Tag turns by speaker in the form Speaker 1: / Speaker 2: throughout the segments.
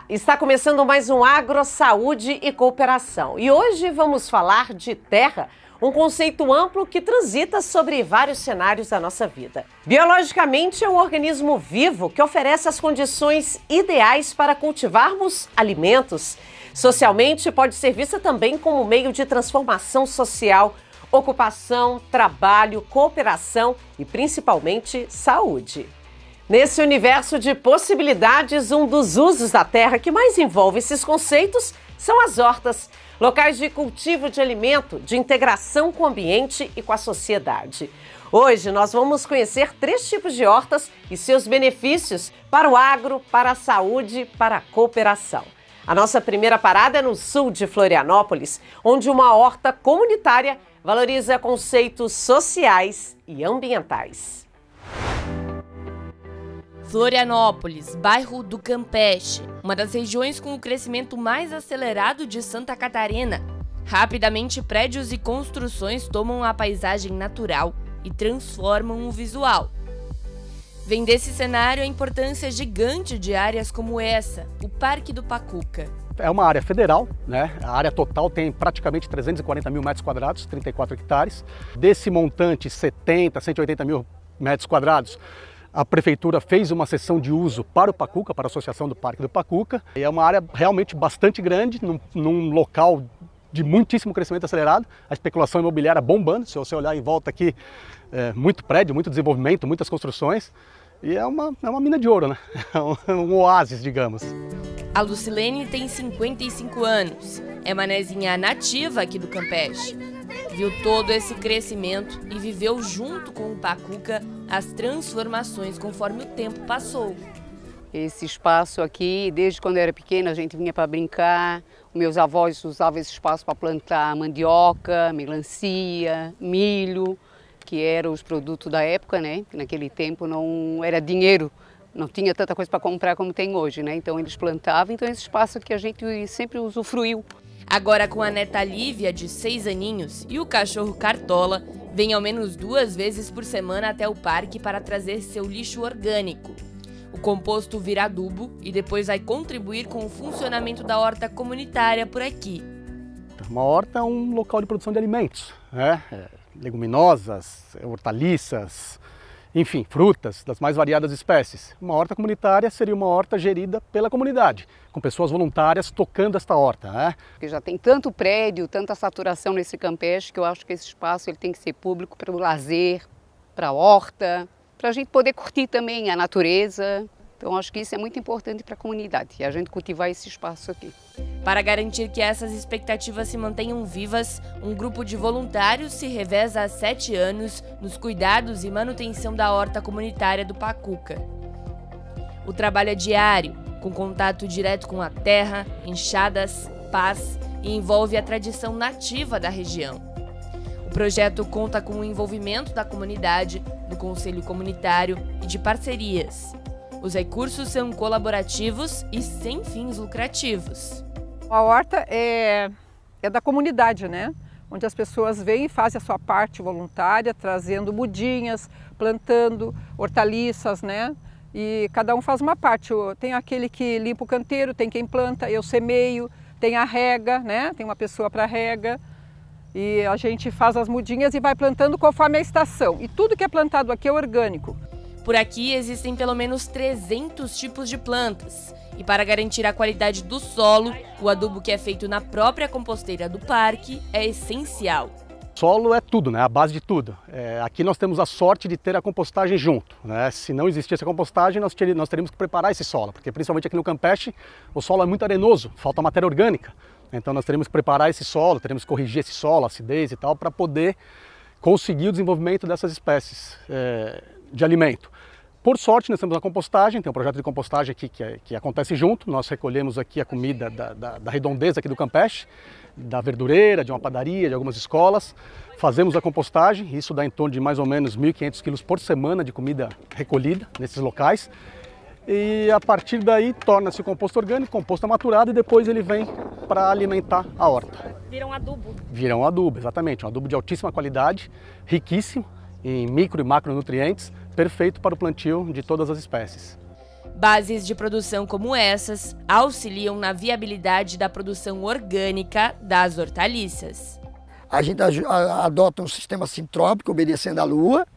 Speaker 1: Está começando mais um Agro, Saúde e Cooperação. E hoje vamos falar de terra, um conceito amplo que transita sobre vários cenários da nossa vida. Biologicamente, é um organismo vivo que oferece as condições ideais para cultivarmos alimentos. Socialmente, pode ser vista também como meio de transformação social, ocupação, trabalho, cooperação e principalmente saúde. Nesse universo de possibilidades, um dos usos da terra que mais envolve esses conceitos são as hortas, locais de cultivo de alimento, de integração com o ambiente e com a sociedade. Hoje nós vamos conhecer 3 tipos de hortas e seus benefícios para o agro, para a saúde, para a cooperação. A nossa primeira parada é no sul de Florianópolis, onde uma horta comunitária valoriza conceitos sociais e ambientais.
Speaker 2: Florianópolis, bairro do Campeche, uma das regiões com o crescimento mais acelerado de Santa Catarina. Rapidamente, prédios e construções tomam a paisagem natural e transformam o visual. Vem desse cenário a importância gigante de áreas como essa, o Parque do Pacuca.
Speaker 3: É uma área federal, né? A área total tem praticamente 340 mil metros quadrados, 34 hectares. Desse montante, 70, 180 mil metros quadrados, a prefeitura fez uma cessão de uso para o Pacuca, para a Associação do Parque do Pacuca. E é uma área realmente bastante grande, num local de muitíssimo crescimento acelerado, a especulação imobiliária bombando. Se você olhar em volta aqui, muito prédio, muito desenvolvimento, muitas construções. E é uma mina de ouro, né? É um oásis, digamos.
Speaker 2: A Lucilene tem 55 anos, é manezinha nativa aqui do Campeche. Viu todo esse crescimento e viveu junto com o Pacuca as transformações conforme o tempo passou.
Speaker 4: Esse espaço aqui, desde quando eu era pequena, a gente vinha para brincar. Meus avós usavam esse espaço para plantar mandioca, melancia, milho, que eram os produtos da época, né? Naquele tempo não era dinheiro, não tinha tanta coisa para comprar como tem hoje, né? Então eles plantavam, então esse espaço aqui a gente sempre usufruiu.
Speaker 2: Agora com a neta Lívia, de 6 aninhos, e o cachorro Cartola, vem ao menos 2 vezes por semana até o parque para trazer seu lixo orgânico. O composto vira adubo e depois vai contribuir com o funcionamento da horta comunitária por aqui.
Speaker 3: Uma horta é um local de produção de alimentos, né? Leguminosas, hortaliças, enfim, frutas das mais variadas espécies. Uma horta comunitária seria uma horta gerida pela comunidade, com pessoas voluntárias tocando esta horta, né?
Speaker 4: Porque já tem tanto prédio, tanta saturação nesse Campeche, que eu acho que esse espaço ele tem que ser público para o lazer, para a horta, para a gente poder curtir também a natureza. Então acho que isso é muito importante para a comunidade, e a gente cultivar esse espaço aqui.
Speaker 2: Para garantir que essas expectativas se mantenham vivas, um grupo de voluntários se reveza há 7 anos nos cuidados e manutenção da horta comunitária do Pacuca. O trabalho é diário, com contato direto com a terra, enxadas, pás e envolve a tradição nativa da região. O projeto conta com o envolvimento da comunidade, do conselho comunitário e de parcerias. Os recursos são colaborativos e sem fins lucrativos.
Speaker 5: A horta é da comunidade, né? Onde as pessoas vêm e fazem a sua parte voluntária, trazendo mudinhas, plantando hortaliças, né? E cada um faz uma parte. Tem aquele que limpa o canteiro, tem quem planta, eu semeio, tem a rega, né? Tem uma pessoa para rega. E a gente faz as mudinhas e vai plantando conforme a estação. E tudo que é plantado aqui é orgânico.
Speaker 2: Por aqui existem pelo menos 300 tipos de plantas. E para garantir a qualidade do solo, o adubo que é feito na própria composteira do parque é essencial.
Speaker 3: Solo é tudo, né? A base de tudo. Aqui nós temos a sorte de ter a compostagem junto, né? Se não existisse a compostagem, nós teríamos que preparar esse solo, porque principalmente aqui no Campeche, o solo é muito arenoso, falta matéria orgânica. Então nós teremos que preparar esse solo, teremos que corrigir esse solo, acidez e tal, para poder conseguir o desenvolvimento dessas espécies de alimento. Por sorte, nós temos a compostagem, tem um projeto de compostagem aqui que acontece junto. Nós recolhemos aqui a comida da redondeza aqui do Campeche, da verdureira, de uma padaria, de algumas escolas. Fazemos a compostagem, isso dá em torno de mais ou menos 1.500 quilos por semana de comida recolhida nesses locais. E a partir daí torna-se o composto orgânico, composto maturado, e depois ele vem para alimentar a horta.
Speaker 2: Vira um adubo.
Speaker 3: Vira um adubo, exatamente. Um adubo de altíssima qualidade, riquíssimo em micro e macronutrientes, perfeito para o plantio de todas as espécies.
Speaker 2: Bases de produção como essas auxiliam na viabilidade da produção orgânica das hortaliças.
Speaker 6: A gente adota um sistema sintrópico, obedecendo à lua,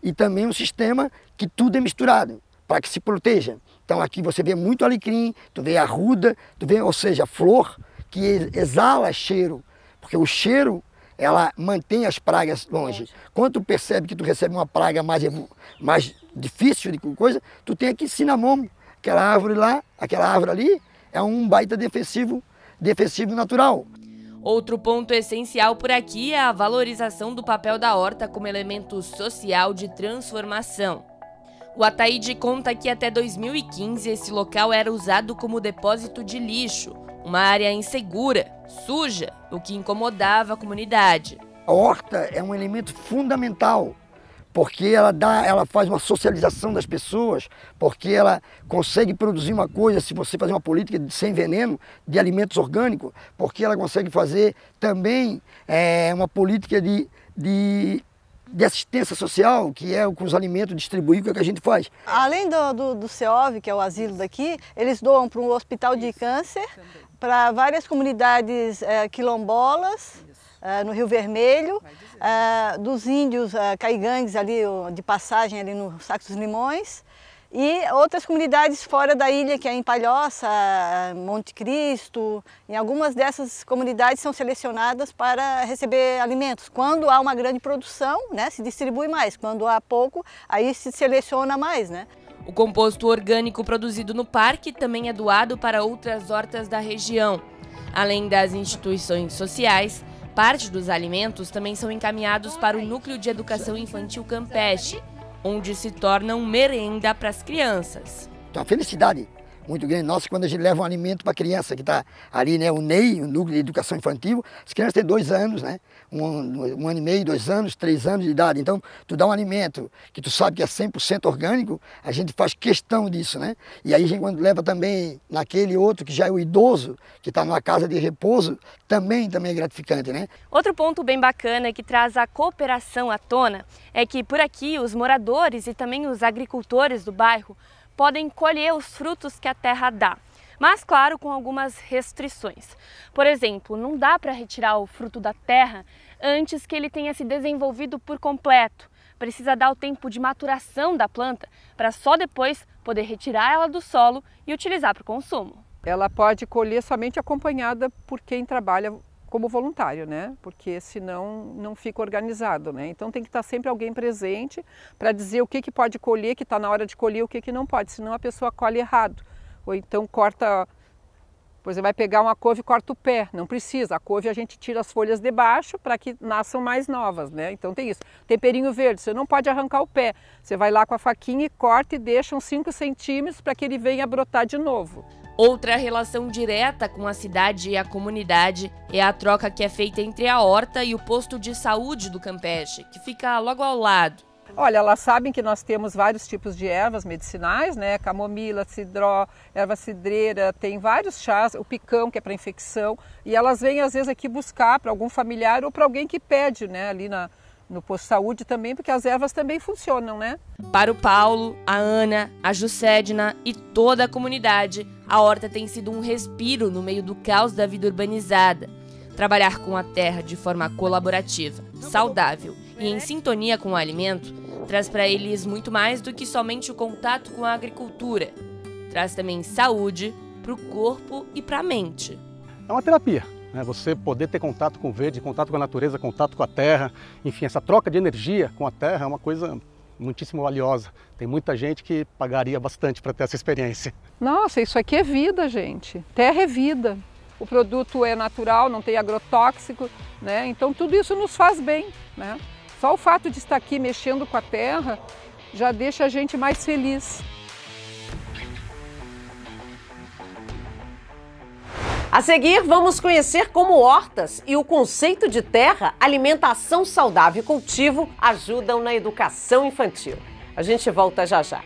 Speaker 6: e também um sistema que tudo é misturado, para que se proteja. Então aqui você vê muito alecrim, tu vê arruda, tu vê, ou seja, flor que exala cheiro, porque o cheiro ela mantém as pragas longe. Quando tu percebe que tu recebe uma praga mais difícil de coisa, tu tem aqui cinamomo, aquela árvore lá, aquela árvore ali, é um baita defensivo natural.
Speaker 2: Outro ponto essencial por aqui é a valorização do papel da horta como elemento social de transformação. O Ataíde conta que até 2015 esse local era usado como depósito de lixo, uma área insegura, suja, o que incomodava a comunidade.
Speaker 6: A horta é um elemento fundamental, porque ela faz uma socialização das pessoas, porque ela consegue produzir uma coisa, se você fazer uma política sem veneno, de alimentos orgânicos, porque ela consegue fazer também uma política de assistência social, que é com os alimentos distribuir, que é o que a gente faz.
Speaker 7: Além do CEOV, que é o asilo daqui, eles doam para um hospital de câncer, para várias comunidades quilombolas, no Rio Vermelho, dos índios caigangues ali de passagem ali no Saco dos Limões, e outras comunidades fora da ilha, que é em Palhoça, Monte Cristo. Em algumas dessas comunidades são selecionadas para receber alimentos. Quando há uma grande produção, né, se distribui mais. Quando há pouco, aí se seleciona mais, né?
Speaker 2: O composto orgânico produzido no parque também é doado para outras hortas da região. Além das instituições sociais, parte dos alimentos também são encaminhados para o Núcleo de Educação Infantil Campeche, onde se tornam merenda para as crianças.
Speaker 6: Então, a felicidade muito grande nossa quando a gente leva um alimento para a criança que está ali, né, o NEI, o Núcleo de Educação Infantil. As crianças têm 2 anos, né, um ano e meio, 2 anos, 3 anos de idade. Então, tu dá um alimento que tu sabe que é 100% orgânico, a gente faz questão disso, né? E aí a gente quando leva também naquele outro que já é o idoso, que está numa casa de repouso, também é gratificante, né?
Speaker 8: Outro ponto bem bacana que traz a cooperação à tona é que por aqui os moradores e também os agricultores do bairro podem colher os frutos que a terra dá, mas claro, com algumas restrições. Por exemplo, não dá para retirar o fruto da terra antes que ele tenha se desenvolvido por completo. Precisa dar o tempo de maturação da planta para só depois poder retirar ela do solo e utilizar para o consumo.
Speaker 5: Ela pode colher somente acompanhada por quem trabalha como voluntário, né? Porque senão não fica organizado, né? Então tem que estar sempre alguém presente para dizer o que pode colher, que está na hora de colher, o que não pode, senão a pessoa colhe errado. Ou então corta, por exemplo, vai pegar uma couve e corta o pé, não precisa. A couve a gente tira as folhas de baixo para que nasçam mais novas, né? Então tem isso. Temperinho verde, você não pode arrancar o pé. Você vai lá com a faquinha e corta e deixa uns 5 centímetros para que ele venha brotar de novo.
Speaker 2: Outra relação direta com a cidade e a comunidade é a troca que é feita entre a horta e o posto de saúde do Campeche, que fica logo ao lado.
Speaker 5: Olha, elas sabem que nós temos vários tipos de ervas medicinais, né? Camomila, cidró, erva cidreira, tem vários chás, o picão que é para infecção, e elas vêm às vezes aqui buscar para algum familiar ou para alguém que pede, né? Ali no posto de saúde também, porque as ervas também funcionam, né?
Speaker 2: Para o Paulo, a Ana, a Juscedna e toda a comunidade, a horta tem sido um respiro no meio do caos da vida urbanizada. Trabalhar com a terra de forma colaborativa, saudável e em sintonia com o alimento traz para eles muito mais do que somente o contato com a agricultura. Traz também saúde para o corpo e para a mente.
Speaker 3: É uma terapia. Você poder ter contato com o verde, contato com a natureza, contato com a terra, enfim, essa troca de energia com a terra é uma coisa muitíssimo valiosa. Tem muita gente que pagaria bastante para ter essa experiência.
Speaker 5: Nossa, isso aqui é vida, gente. Terra é vida. O produto é natural, não tem agrotóxico, né? Então tudo isso nos faz bem, né? Só o fato de estar aqui mexendo com a terra já deixa a gente mais feliz.
Speaker 1: A seguir, vamos conhecer como hortas e o conceito de terra, alimentação saudável e cultivo ajudam na educação infantil. A gente volta já já.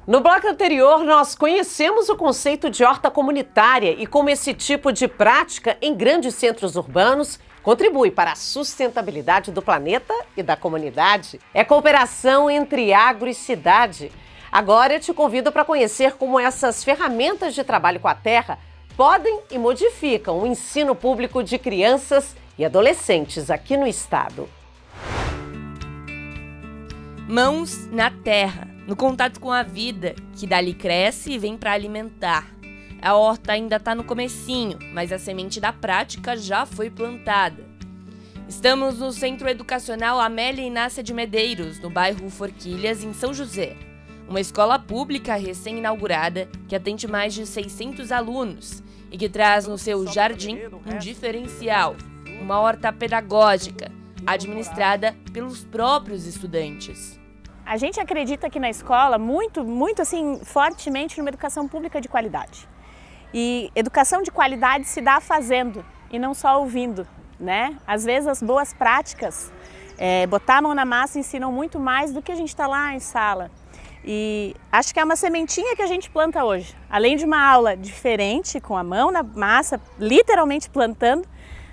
Speaker 1: No bloco anterior, nós conhecemos o conceito de horta comunitária e como esse tipo de prática em grandes centros urbanos contribui para a sustentabilidade do planeta e da comunidade. É cooperação entre agro e cidade. Agora eu te convido para conhecer como essas ferramentas de trabalho com a terra podem e modificam o ensino público de crianças e adolescentes aqui no estado.
Speaker 2: Mãos na terra, no contato com a vida, que dali cresce e vem para alimentar. A horta ainda está no comecinho, mas a semente da prática já foi plantada. Estamos no Centro Educacional Amélia Inácia de Medeiros, no bairro Forquilhas, em São José. Uma escola pública recém-inaugurada que atende mais de 600 alunos e que traz no seu jardim um diferencial, uma horta pedagógica, administrada pelos próprios estudantes.
Speaker 9: A gente acredita aqui na escola muito assim, fortemente numa educação pública de qualidade. E educação de qualidade se dá fazendo e não só ouvindo, né? Às vezes as boas práticas, botar a mão na massa, ensinam muito mais do que a gente está lá em sala. E acho que é uma sementinha que a gente planta hoje. Além de uma aula diferente, com a mão na massa, literalmente plantando,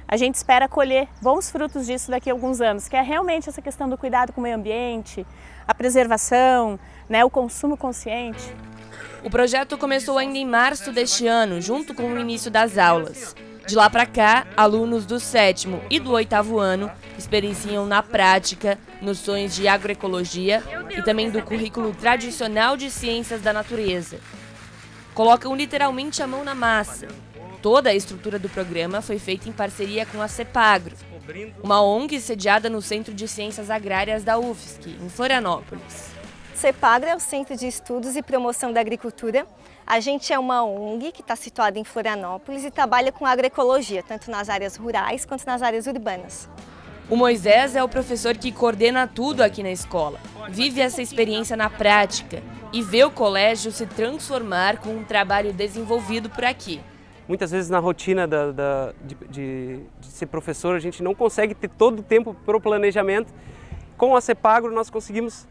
Speaker 9: a gente espera colher bons frutos disso daqui a alguns anos, que é realmente essa questão do cuidado com o meio ambiente, a preservação, né, o consumo consciente.
Speaker 2: O projeto começou ainda em março deste ano, junto com o início das aulas. De lá para cá, alunos do 7º e do 8º ano experienciam na prática noções de agroecologia e também do currículo tradicional de ciências da natureza. Colocam literalmente a mão na massa. Toda a estrutura do programa foi feita em parceria com a CEPAGRO, uma ONG sediada no Centro de Ciências Agrárias da UFSC, em Florianópolis.
Speaker 10: CEPAGRO é o Centro de Estudos e Promoção da Agricultura. A gente é uma ONG que está situada em Florianópolis e trabalha com agroecologia, tanto nas áreas rurais quanto nas áreas urbanas.
Speaker 2: O Moisés é o professor que coordena tudo aqui na escola, vive essa experiência na prática e vê o colégio se transformar com um trabalho desenvolvido por aqui.
Speaker 11: Muitas vezes na rotina de ser professor a gente não consegue ter todo o tempo para o planejamento. Com a CEPAGRO nós conseguimos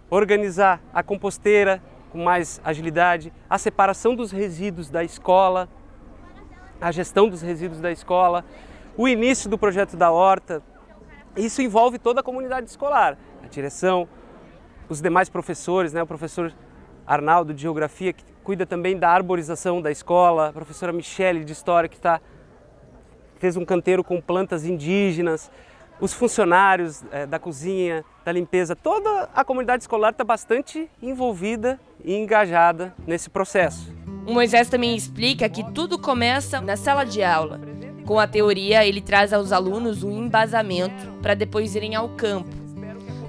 Speaker 11: organizar a composteira com mais agilidade, a separação dos resíduos da escola, a gestão dos resíduos da escola, o início do projeto da horta. Isso envolve toda a comunidade escolar, a direção, os demais professores, né? O professor Arnaldo de Geografia, que cuida também da arborização da escola, a professora Michele de História, que fez um canteiro com plantas indígenas, os funcionários da cozinha, da limpeza, toda a comunidade escolar está bastante envolvida e engajada nesse processo.
Speaker 2: O Moisés também explica que tudo começa na sala de aula. Com a teoria, ele traz aos alunos um embasamento para depois irem ao campo.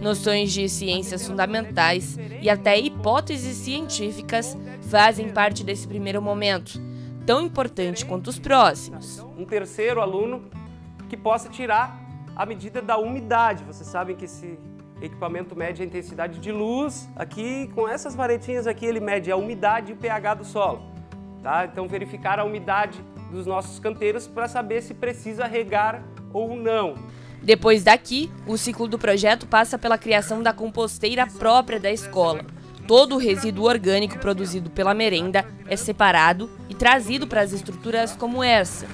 Speaker 2: Noções de ciências fundamentais e até hipóteses científicas fazem parte desse primeiro momento, tão importante quanto os próximos.
Speaker 11: Um terceiro aluno que possa tirar a medida da umidade. Vocês sabem que esse equipamento mede a intensidade de luz. Aqui, com essas varetinhas aqui, ele mede a umidade e o pH do solo. Tá? Então, verificar a umidade dos nossos canteiros para saber se precisa regar ou não.
Speaker 2: Depois daqui, o ciclo do projeto passa pela criação da composteira própria da escola. Todo o resíduo orgânico produzido pela merenda é separado e trazido para as estruturas como essa,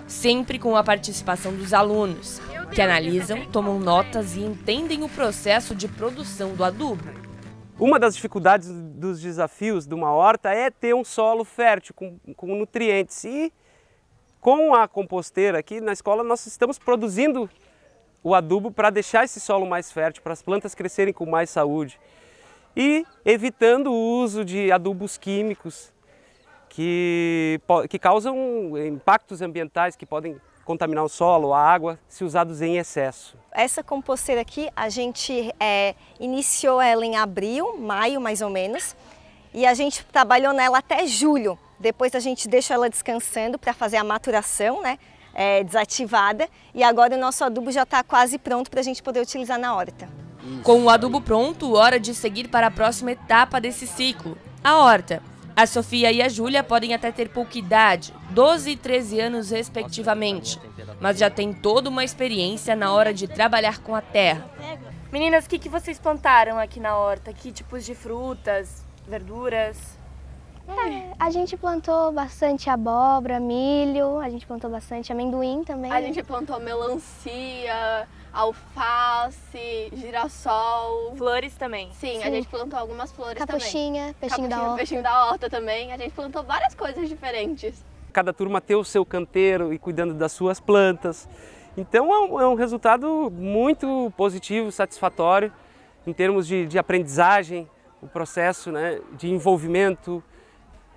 Speaker 2: sempre com a participação dos alunos, que analisam, tomam notas e entendem o processo de produção do adubo.
Speaker 11: Uma das dificuldades dos desafios de uma horta é ter um solo fértil, com nutrientes. E com a composteira aqui na escola nós estamos produzindo o adubo para deixar esse solo mais fértil, para as plantas crescerem com mais saúde. E evitando o uso de adubos químicos que causam impactos ambientais, que podem contaminar o solo, a água, se usados em excesso.
Speaker 10: Essa composteira aqui, a gente iniciou ela em abril, maio mais ou menos, e a gente trabalhou nela até julho. Depois a gente deixa ela descansando para fazer a maturação, né, desativada, e agora o nosso adubo já está quase pronto para a gente poder utilizar na horta.
Speaker 2: Com o adubo pronto, hora de seguir para a próxima etapa desse ciclo, a horta. A Sofia e a Júlia podem até ter pouca idade, 12 e 13 anos respectivamente, mas já têm toda uma experiência na hora de trabalhar com a terra.
Speaker 8: Meninas, o que vocês plantaram aqui na horta? Que tipos de frutas, verduras?
Speaker 12: A gente plantou bastante abóbora, milho, a gente plantou bastante amendoim também.
Speaker 13: A gente plantou melancia, alface, girassol.
Speaker 8: Flores também?
Speaker 13: Sim, a gente plantou algumas flores
Speaker 12: Capuchinha,
Speaker 13: também. Peixinho da horta também. A gente plantou várias coisas diferentes.
Speaker 11: Cada turma ter o seu canteiro e cuidando das suas plantas. Então é um resultado muito positivo, satisfatório em termos de aprendizagem, o processo, né, de envolvimento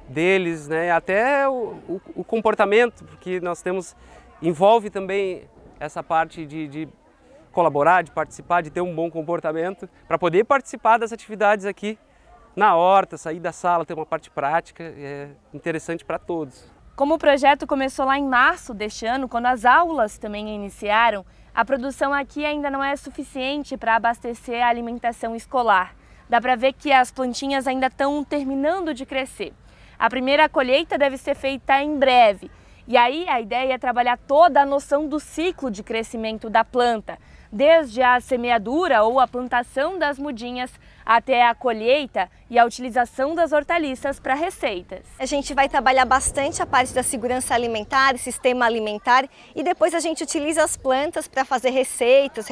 Speaker 11: deles, né, até o comportamento, porque nós envolve também essa parte de colaborar, de participar, de ter um bom comportamento, para poder participar das atividades aqui na horta, sair da sala, ter uma parte prática, é interessante para todos.
Speaker 8: Como o projeto começou lá em março deste ano, quando as aulas também iniciaram, a produção aqui ainda não é suficiente para abastecer a alimentação escolar. Dá para ver que as plantinhas ainda estão terminando de crescer. A primeira colheita deve ser feita em breve. E aí a ideia é trabalhar toda a noção do ciclo de crescimento da planta, desde a semeadura ou a plantação das mudinhas até a colheita e a utilização das hortaliças para receitas.
Speaker 10: A gente vai trabalhar bastante a parte da segurança alimentar, sistema alimentar, e depois a gente utiliza as plantas para fazer receitas,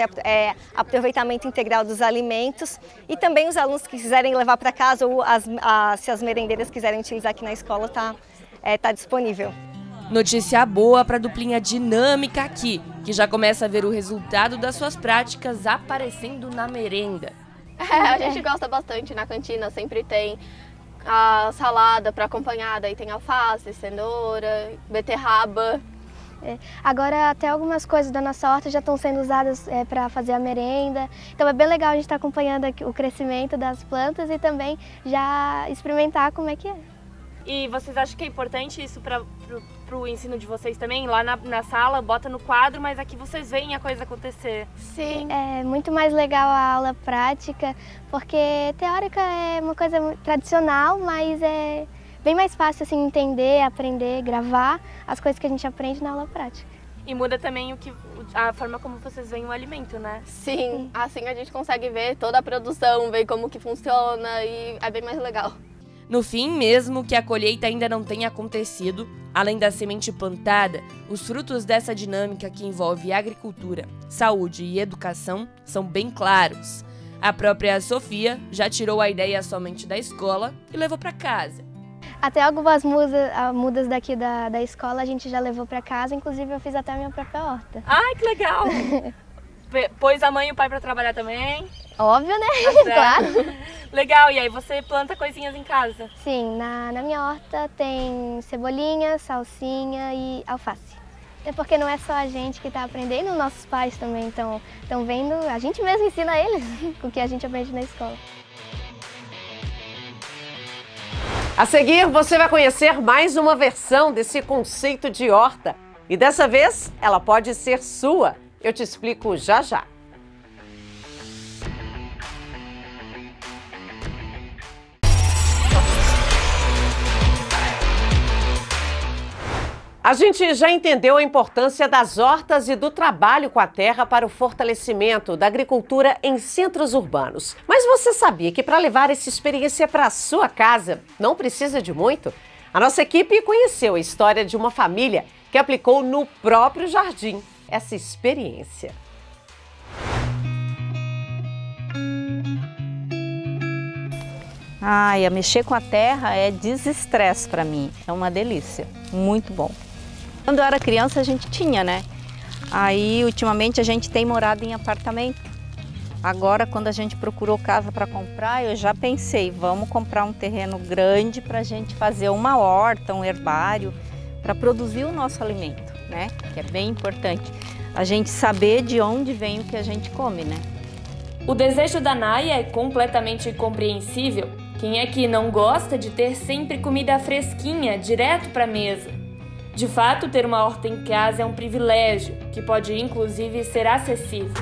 Speaker 10: aproveitamento integral dos alimentos, e também os alunos que quiserem levar para casa ou se as merendeiras quiserem utilizar aqui na escola, tá disponível.
Speaker 2: Notícia boa para a duplinha dinâmica aqui, que já começa a ver o resultado das suas práticas aparecendo na merenda.
Speaker 13: A gente gosta bastante, na cantina sempre tem a salada para acompanhar, daí tem alface, cenoura, beterraba.
Speaker 12: Agora até algumas coisas da nossa horta já estão sendo usadas para fazer a merenda, então é bem legal a gente estar acompanhando o crescimento das plantas e também já experimentar como é que é.
Speaker 8: E vocês acham que é importante isso para o ensino de vocês também? Lá na sala, bota no quadro, mas aqui vocês veem a coisa acontecer.
Speaker 12: Sim. É muito mais legal a aula prática, porque teórica é uma coisa tradicional, mas é bem mais fácil assim, entender, aprender, gravar as coisas que a gente aprende na aula prática.
Speaker 8: E muda também a forma como vocês veem o alimento, né?
Speaker 13: Sim, assim a gente consegue ver toda a produção, ver como que funciona e é bem mais legal.
Speaker 2: No fim, mesmo que a colheita ainda não tenha acontecido, além da semente plantada, os frutos dessa dinâmica que envolve agricultura, saúde e educação são bem claros. A própria Sofia já tirou a ideia somente da escola e levou para casa.
Speaker 12: Até algumas mudas daqui da escola a gente já levou para casa, inclusive eu fiz até a minha própria horta.
Speaker 8: Ai, que legal! Pôs a mãe e o pai para trabalhar também?
Speaker 12: Óbvio, né? Claro.
Speaker 8: Legal, e aí você planta coisinhas em casa?
Speaker 12: Sim, na minha horta tem cebolinha, salsinha e alface. Até porque não é só a gente que está aprendendo, nossos pais também estão vendo, a gente mesmo ensina eles o que a gente aprende na escola.
Speaker 1: A seguir, você vai conhecer mais uma versão desse conceito de horta. E dessa vez, ela pode ser sua. Eu te explico já já. A gente já entendeu a importância das hortas e do trabalho com a terra para o fortalecimento da agricultura em centros urbanos. Mas você sabia que para levar essa experiência para a sua casa não precisa de muito? A nossa equipe conheceu a história de uma família que aplicou no próprio jardim essa experiência.
Speaker 14: Ai, mexer com a terra é desestresse para mim, é uma delícia, muito bom. Quando eu era criança a gente tinha, né? Aí ultimamente a gente tem morado em apartamento. Agora quando a gente procurou casa para comprar, eu já pensei, vamos comprar um terreno grande para a gente fazer uma horta, um herbário, para produzir o nosso alimento, né? Que é bem importante. A gente saber de onde vem o que a gente come, né?
Speaker 2: O desejo da Naya é completamente compreensível. Quem é que não gosta de ter sempre comida fresquinha, direto para a mesa? De fato, ter uma horta em casa é um privilégio, que pode inclusive ser acessível.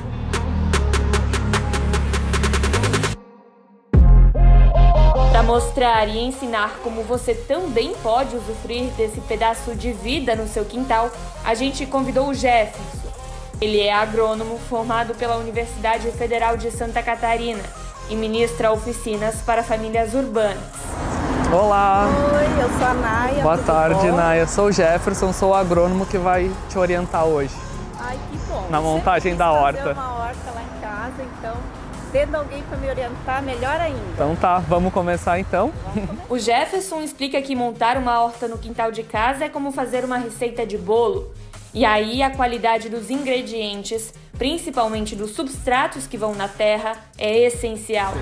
Speaker 2: Para mostrar e ensinar como você também pode usufruir desse pedaço de vida no seu quintal, a gente convidou o Jefferson. Ele é agrônomo formado pela Universidade Federal de Santa Catarina e ministra oficinas para famílias urbanas.
Speaker 15: Olá!
Speaker 13: Oi!
Speaker 9: eu sou a Naya.
Speaker 15: Boa tarde, Naya. Sou o Jefferson, sou o agrônomo que vai te orientar hoje.
Speaker 9: Ai, que bom.
Speaker 15: Na montagem da horta.
Speaker 9: Fazer uma horta lá em casa, então, tendo alguém para me orientar, melhor ainda.
Speaker 15: Então tá, vamos começar então?
Speaker 2: O Jefferson explica que montar uma horta no quintal de casa é como fazer uma receita de bolo. E aí a qualidade dos ingredientes, principalmente dos substratos que vão na terra, é essencial.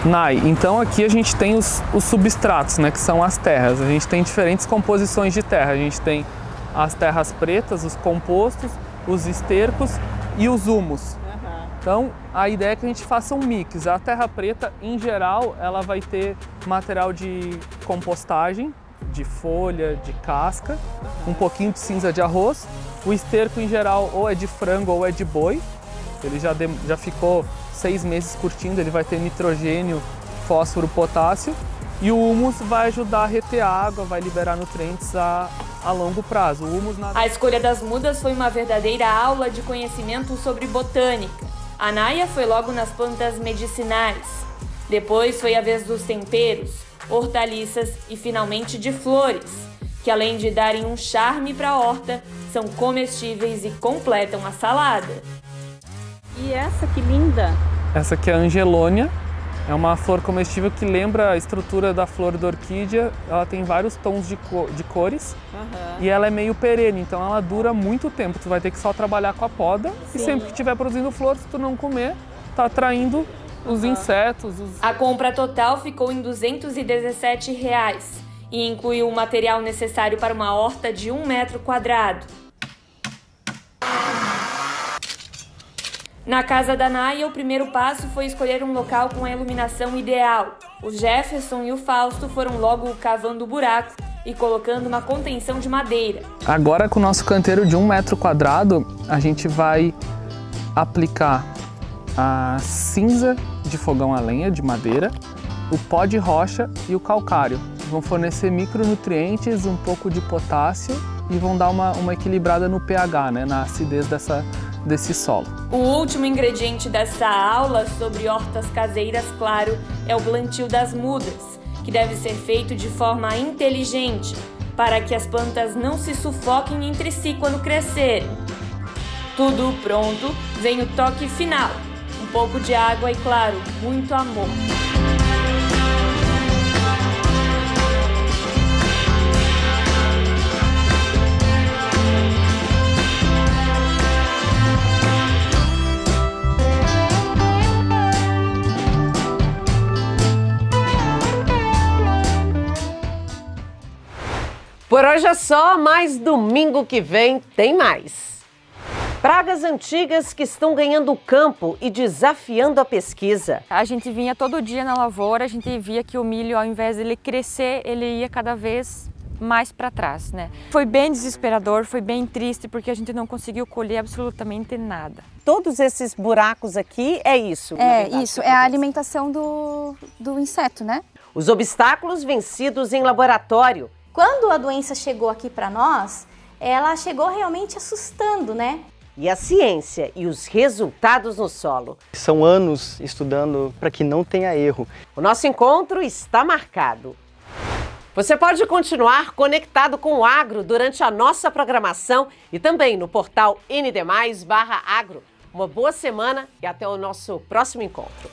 Speaker 15: Nai, então aqui a gente tem os substratos, né, que são as terras. A gente tem diferentes composições de terra. A gente tem as terras pretas, os compostos, os estercos e os humus. Então a ideia é que a gente faça um mix. A terra preta, em geral, ela vai ter material de compostagem, de folha, de casca, um pouquinho de cinza de arroz. O esterco, em geral, ou é de frango ou é de boi. Ele já ficou 6 meses curtindo, ele vai ter nitrogênio, fósforo, potássio. E o humus vai ajudar a reter água, vai liberar nutrientes a longo prazo. O humus
Speaker 2: A escolha das mudas foi uma verdadeira aula de conhecimento sobre botânica. A Naya foi logo nas plantas medicinais. Depois foi a vez dos temperos, hortaliças e finalmente de flores, que além de darem um charme para a horta, são comestíveis e completam a salada.
Speaker 9: E essa que linda!
Speaker 15: Essa aqui é a Angelônia, é uma flor comestível que lembra a estrutura da flor da orquídea. Ela tem vários tons de cores e ela é meio perene, então ela dura muito tempo. Tu vai ter que só trabalhar com a poda. Sim. E sempre que estiver produzindo flor, se tu não comer, tá atraindo os insetos.
Speaker 2: A compra total ficou em R$ 217 e incluiu o material necessário para uma horta de 1 metro quadrado. Na casa da Naya, o primeiro passo foi escolher um local com a iluminação ideal. O Jefferson e o Fausto foram logo cavando o buraco e colocando uma contenção de madeira.
Speaker 15: Agora, com o nosso canteiro de 1 metro quadrado, a gente vai aplicar a cinza de fogão a lenha, de madeira, o pó de rocha e o calcário. Vão fornecer micronutrientes, um pouco de potássio e vão dar uma equilibrada no pH, né, na acidez desse solo.
Speaker 2: O último ingrediente dessa aula sobre hortas caseiras, claro, é o plantio das mudas, que deve ser feito de forma inteligente, para que as plantas não se sufoquem entre si quando crescerem. Tudo pronto, vem o toque final. Um pouco de água e, claro, muito amor.
Speaker 1: Por hoje é só, mas domingo que vem tem mais. Pragas antigas que estão ganhando o campo e desafiando a pesquisa.
Speaker 16: A gente vinha todo dia na lavoura, a gente via que o milho, ao invés de ele crescer, ele ia cada vez mais para trás, né? Foi bem desesperador, foi bem triste, porque a gente não conseguiu colher absolutamente nada.
Speaker 1: Todos esses buracos aqui é isso?
Speaker 17: É isso, é a alimentação do inseto, né?
Speaker 1: Os obstáculos vencidos em laboratório.
Speaker 17: Quando a doença chegou aqui para nós, ela chegou realmente assustando, né?
Speaker 1: E a ciência e os resultados no solo.
Speaker 18: São anos estudando para que não tenha erro.
Speaker 1: O nosso encontro está marcado. Você pode continuar conectado com o agro durante a nossa programação e também no portal ND+/agro. Uma boa semana e até o nosso próximo encontro.